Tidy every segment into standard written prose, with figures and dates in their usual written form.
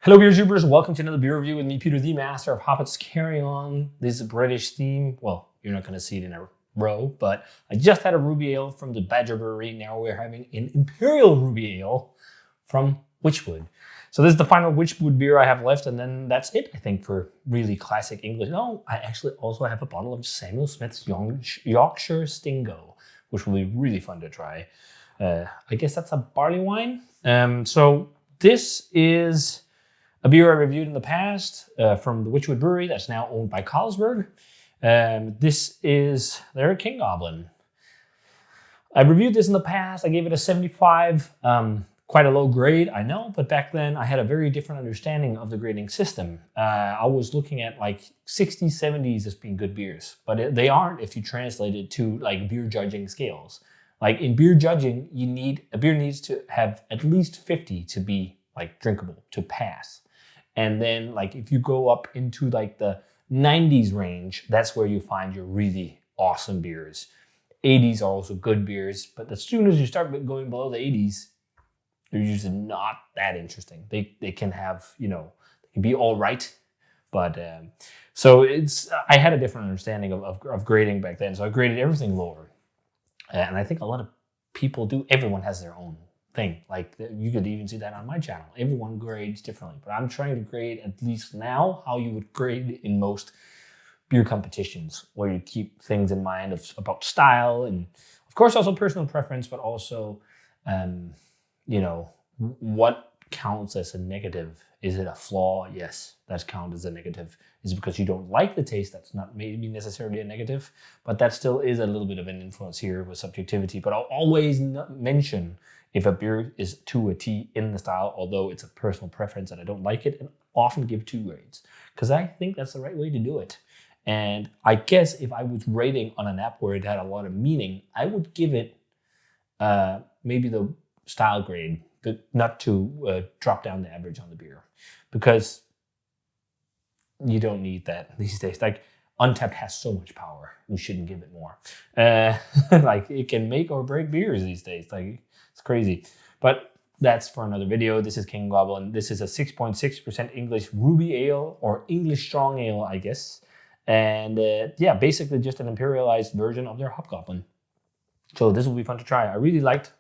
Hello beer tubers, welcome to another beer review with me, Peter, the master of hoppets, carrying on this British theme. Well, you're not going to see it in a row, but I just had a ruby ale from the Badger Brewery. Now we're having an imperial ruby ale from Wychwood. So this is the final Wychwood beer I have left, and then that's it, I think, for really classic English. No, I actually also have a bottle of Samuel Smith's Yorkshire Stingo, which will be really fun to try. I guess that's a barley wine. So this is a beer I reviewed in the past from the Wychwood Brewery that's now owned by Carlsberg. This is their King Goblin. I reviewed this in the past. I gave it a 75. Quite a low grade, I know, but back then I had a very different understanding of the grading system. I was looking at like 60s, 70s as being good beers, but they aren't if you translate it to like beer judging scales. Like in beer judging, a beer needs to have at least 50 to be like drinkable, to pass. And then like if you go up into like the 90s range, that's where you find your really awesome beers. 80s are also good beers, but as soon as you start going below the 80s, they're usually not that interesting. They can have, they can be all right. But so I had a different understanding of grading back then. So I graded everything lower. And I think a lot of people do. Everyone has their own thing. Like you could even see that on my channel. Everyone grades differently, but I'm trying to grade at least now how you would grade in most beer competitions, where you keep things in mind about style and of course also personal preference, but also what counts as a negative. Is it a flaw? Yes, that counts as a negative. Is it because you don't like the taste? That's not maybe necessarily a negative, but that still is a little bit of an influence here with subjectivity. But I'll always mention if a beer is to a T in the style, although it's a personal preference and I don't like it, and often give 2 grades because I think that's the right way to do it. And I guess if I was rating on an app where it had a lot of meaning, I would give it maybe the style grade, but not to drop down the average on the beer, because you don't need that these days. Like Untapped has so much power, we shouldn't give it more. Like it can make or break beers these days. Like it's crazy, but that's for another video. This is King Goblin. This is a 6.6% English ruby ale or English strong ale, I guess. And yeah, basically just an imperialized version of their Hobgoblin. So this will be fun to try. I really liked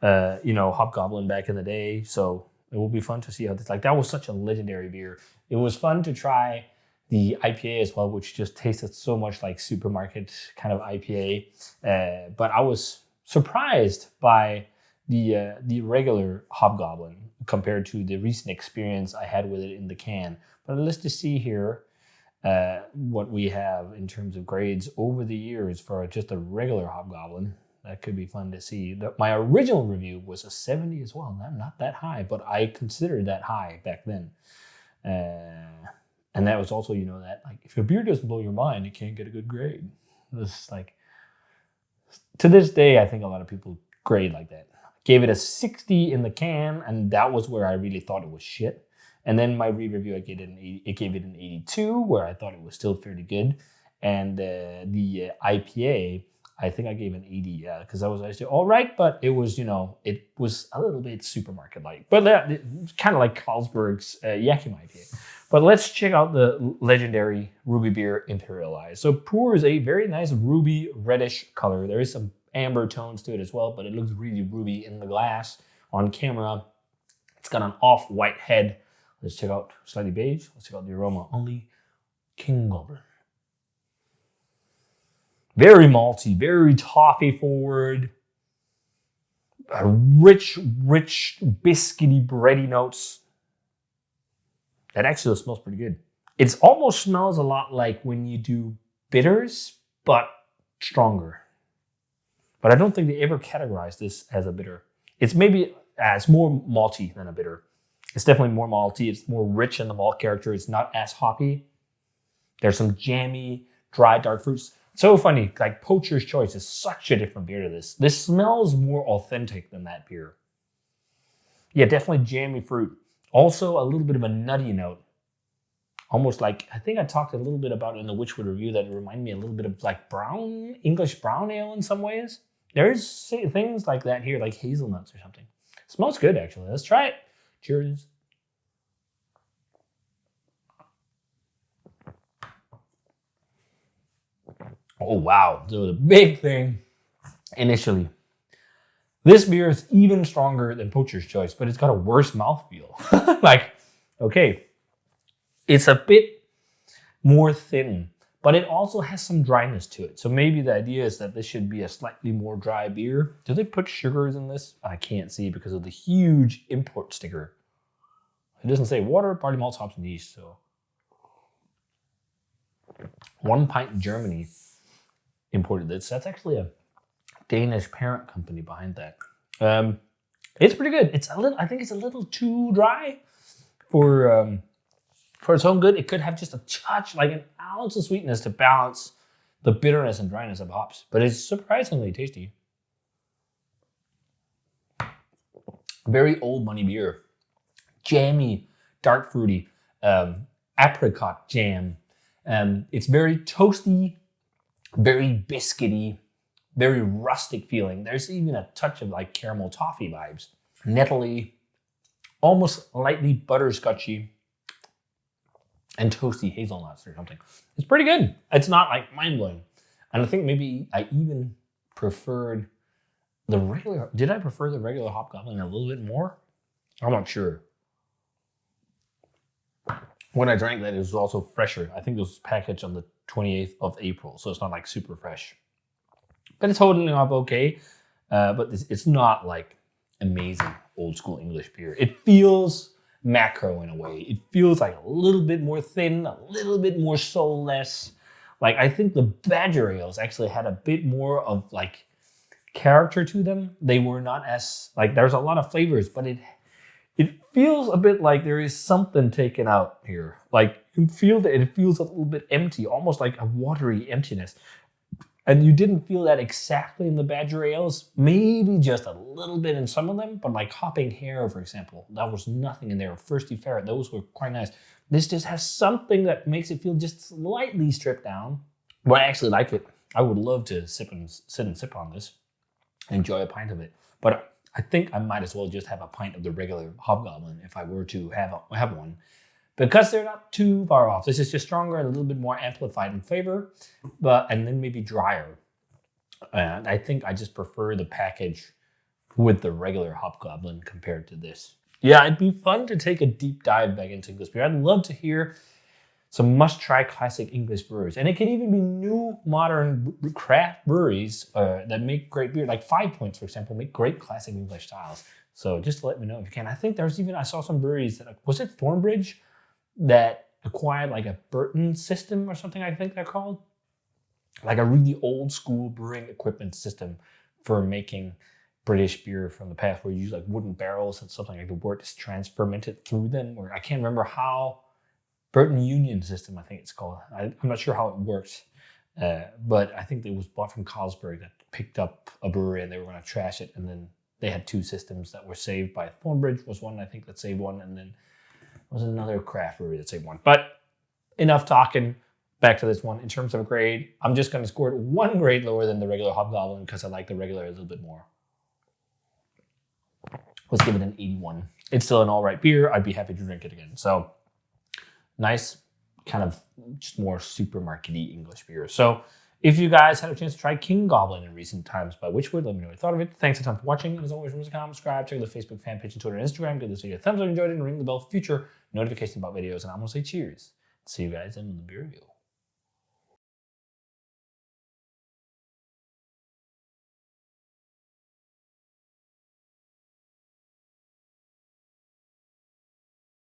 Hobgoblin back in the day, so it will be fun to see how this, like, that was such a legendary beer. It was fun to try the IPA as well, which just tasted so much like supermarket kind of IPA. But I was surprised by the regular Hobgoblin compared to the recent experience I had with it in the can. But let's just see here what we have in terms of grades over the years for just a regular Hobgoblin. That could be fun to see. My original review was a 70 as well. Not that high, but I considered that high back then. And that was also, that like if your beer doesn't blow your mind, you can't get a good grade. This like to this day, I think a lot of people grade like that. Gave it a 60 in the can, and that was where I really thought it was shit. And then my re-review, I gave it an 82, where I thought it was still fairly good. And the IPA, I think I gave an 80, because I was actually all right, but it was, it was a little bit supermarket-like. But it's kind of like Carlsberg's Yakima IPA. But let's check out the legendary ruby beer Imperialized. So Pour is a very nice ruby reddish color. There is some amber tones to it as well, but it looks really ruby in the glass on camera. It's got an off-white head. Let's check out slightly beige. Let's check out the aroma on the King Goblin. Very malty, very toffee forward. Rich, biscuity, bready notes. That actually smells pretty good. It almost smells a lot like when you do bitters, but stronger. But I don't think they ever categorize this as a bitter. It's maybe it's more malty than a bitter. It's definitely more malty. It's more rich in the malt character. It's not as hoppy. There's some jammy, dry, dark fruits. So funny, like Poacher's Choice is such a different beer to this. This smells more authentic than that beer. Yeah, definitely jammy fruit. Also a little bit of a nutty note. Almost like, I think I talked a little bit about it in the Wychwood review that reminded me a little bit of like English brown ale in some ways. There's things like that here, like hazelnuts or something. It smells good, actually. Let's try it. Cheers. Oh, wow. So the big thing initially, this beer is even stronger than Poacher's Choice, but it's got a worse mouthfeel. Like, okay, it's a bit more thin, but it also has some dryness to it. So maybe the idea is that this should be a slightly more dry beer. Do they put sugars in this? I can't see because of the huge import sticker. It doesn't say water, barley malts, hops, and yeast. So 1 pint in Germany imported this. That's actually a Danish parent company behind that. It's pretty good. It's a little. I think it's a little too dry for its own good. It could have just a touch, like an ounce of sweetness to balance the bitterness and dryness of hops. But it's surprisingly tasty. Very old money beer. Jammy, dark fruity, apricot jam. It's very toasty, very biscuity, very rustic feeling. There's even a touch of like caramel toffee vibes. Nettly, almost lightly butterscotchy, and toasty hazelnuts or something. It's pretty good. It's not like mind-blowing. And I think maybe I even preferred the regular. Did I prefer the regular Hobgoblin a little bit more? I'm not sure. When I drank that, it was also fresher. I think it was packaged on the 28th of April, so it's not like super fresh. But it's holding up okay. But it's not like amazing old school English beer. It feels macro in a way. It feels like a little bit more thin, a little bit more soulless. Like I think the Badger Ales actually had a bit more of like character to them. They were not as like there's a lot of flavors, but it feels a bit like there is something taken out here. Like you can feel that it feels a little bit empty, almost like a watery emptiness. And you didn't feel that exactly in the Badger Ales. Maybe just a little bit in some of them, but like Hopping Hare, for example, that was nothing in there. Thirsty Ferret, those were quite nice. This just has something that makes it feel just slightly stripped down. But I actually like it. I would love to sit and sip on this, enjoy a pint of it. But I think I might as well just have a pint of the regular Hobgoblin if I were to have one. Because they're not too far off. This is just stronger and a little bit more amplified in flavor, and then maybe drier. And I think I just prefer the package with the regular Hobgoblin compared to this. Yeah, it'd be fun to take a deep dive back into English beer. I'd love to hear some must-try classic English brewers. And it can even be new, modern craft breweries that make great beer. Like 5 Points, for example, make great classic English styles. So just let me know if you can. I think I saw some breweries that, was it Thornbridge, that acquired like a Burton system or something, I think they're called. Like a really old school brewing equipment system for making British beer from the past, where you use like wooden barrels and something like the wort is fermented through them. Or I can't remember how. Burton Union system, I think it's called. I'm not sure how it works, but I think it was bought from Carlsberg that picked up a brewery and they were going to trash it. And then they had two systems that were saved by Thornbridge was one, I think, that saved one. And then was another craft brewery that saved one. But enough talking. Back to this one. In terms of grade, I'm just going to score it 1 grade lower than the regular Hobgoblin because I like the regular a little bit more. Let's give it an 81. It's still an all right beer. I'd be happy to drink it again. So nice, kind of just more supermarket-y English beer. So if you guys had a chance to try King Goblin in recent times by Wychwood, let me know what you thought of it. Thanks a ton for watching. And as always, remember to comment, subscribe, check out the Facebook fan page and Twitter and Instagram. Give this video a thumbs up if you enjoyed it and ring the bell for future notifications about videos. And I'm going to say cheers. See you guys in the beer review.